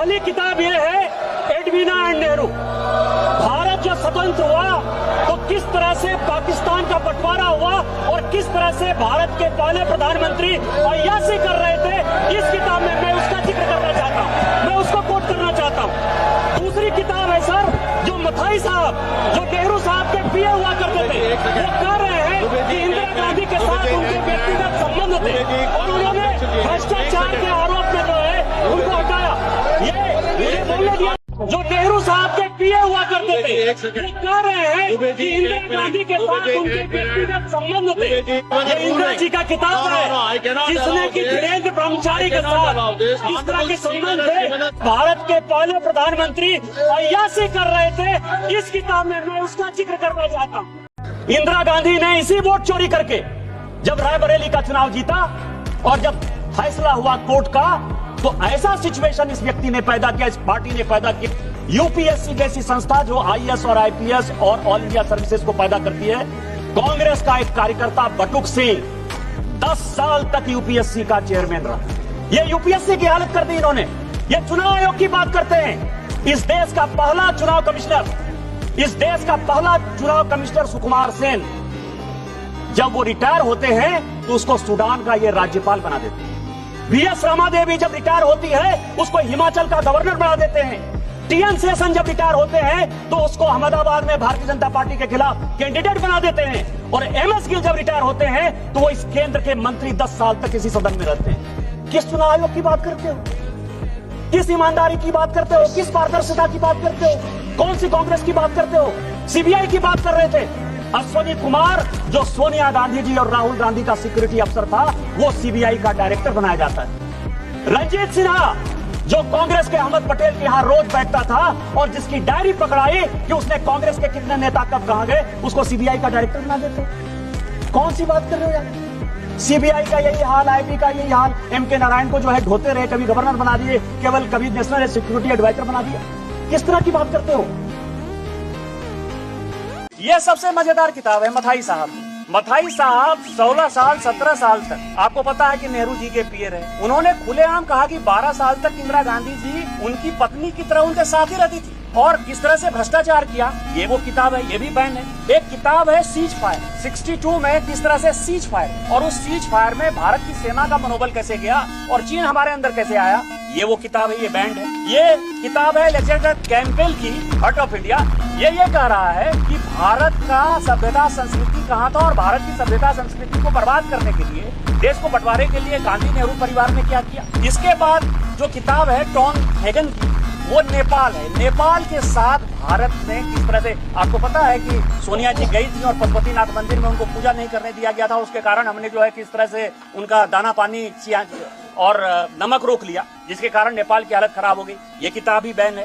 पहली किताब ये है एडवीना एंड नेहरू। भारत जो स्वतंत्र हुआ तो किस तरह से पाकिस्तान का बंटवारा हुआ और किस तरह से भारत के पहले प्रधानमंत्री अय्याशी कर रहे थे, इस किताब में मैं उसका जिक्र करना चाहता हूँ, मैं उसको कोट करना चाहता हूँ। दूसरी किताब है सर, जो मथाई साहब, जो नेहरू साहब के पीए हुआ करते थे, वो कह रहे हैं कि इंदिरा गांधी के साथ उनके व्यक्तिगत संबंध थे और उन्होंने भ्रष्टाचार के आरोप में जो है उनको हटाया। ये बोलने दिया। जो नेहरू साहब के पीए हुआ करते थे, वो कह रहे हैं कि इंदिरा गांधी के साथ उनके व्यक्तिगत संबंध थे। ये इंदिरा जी का किताब है, जिसने कि धीरेन्द्र ब्रह्मचारी के साथ इस तरह के संबंध थे। भारत के पहले प्रधानमंत्री अय्याशी कर रहे थे, इस किताब में मैं उसका जिक्र करना चाहता हूँ। इंदिरा गांधी ने इसी वोट चोरी करके जब रायबरेली का चुनाव जीता और जब फैसला हुआ कोर्ट का, तो ऐसा सिचुएशन इस व्यक्ति ने पैदा किया, इस पार्टी ने पैदा किया। यूपीएससी जैसी संस्था जो आईएएस और आईपीएस और ऑल इंडिया सर्विसेज को पैदा करती है, कांग्रेस का एक कार्यकर्ता बटुक सिंह 10 साल तक यूपीएससी का चेयरमैन रहा। ये यूपीएससी की हालत कर दी इन्होंने। ये चुनाव आयोग की बात करते हैं। इस देश का पहला चुनाव कमिश्नर सुकुमार सेन, जब वो रिटायर होते हैं तो उसको सूडान का ये राज्यपाल बना देते हैं। वीएस रामादेवी जब रिटायर होती है उसको हिमाचल का गवर्नर बना देते हैं। टीएन शेषन जब रिटायर होते हैं तो उसको अहमदाबाद में भारतीय जनता पार्टी के खिलाफ कैंडिडेट बना देते हैं। और एमएस गिल जब रिटायर होते हैं तो वो इस केंद्र के मंत्री 10 साल तक इसी सदन में रहते हैं। किस चुनाव आयोग की बात करते हो? किस ईमानदारी की बात करते हो? किस पारदर्शिता की बात करते हो? कौन सी कांग्रेस की बात करते हो? सीबीआई की बात कर रहे थे। अश्वनी कुमार, जो सोनिया गांधी जी और राहुल गांधी का सिक्योरिटी अफसर था, वो सीबीआई का डायरेक्टर बनाया जाता है। रंजीत सिन्हा, जो कांग्रेस के अहमद पटेल के यहां रोज बैठता था और जिसकी डायरी पकड़ाई कि उसने कांग्रेस के कितने नेता कब कहां गए, उसको सीबीआई का डायरेक्टर बना देते। कौन सी बात कर रहे हो यार? सीबीआई का यही हाल, आईबी का यही हाल। एमके नारायण को जो है ढोते रहे, कभी गवर्नर बना दिए, केवल कभी नेशनल सिक्योरिटी एडवाइजर बना दिया। किस तरह की बात करते हो? ये सबसे मजेदार किताब है मथाई साहब। मथाई साहब 16 साल 17 साल तक, आपको पता है कि नेहरू जी के पीए रहे। उन्होंने खुलेआम कहा कि 12 साल तक इंदिरा गांधी जी उनकी पत्नी की तरह उनके साथ ही रहती थी और किस तरह से भ्रष्टाचार किया, ये वो किताब है, ये भी बैन है। एक किताब है सीज फायर, 62 में किस तरह से सीज फायर, और उस सीज फायर में भारत की सेना का मनोबल कैसे गया और चीन हमारे अंदर कैसे आया, ये वो किताब है, ये बैंड है। ये किताब है अलेक्जेंडर कैम्पबेल की, हार्ट ऑफ इंडिया। ये कह रहा है कि भारत का सभ्यता संस्कृति कहाँ था और भारत की सभ्यता संस्कृति को बर्बाद करने के लिए, देश को बंटवारे के लिए गांधी नेहरू परिवार ने क्या किया। इसके बाद जो किताब है टॉम हैगन की, वो नेपाल है। नेपाल के साथ भारत ने किस तरह से, आपको पता है कि सोनिया जी गई थी और पशुपतिनाथ मंदिर में उनको पूजा नहीं करने दिया गया था, उसके कारण हमने जो है किस तरह से उनका दाना पानी और नमक रोक लिया, जिसके कारण नेपाल की हालत खराब हो गई। ये किताब ही बैन है।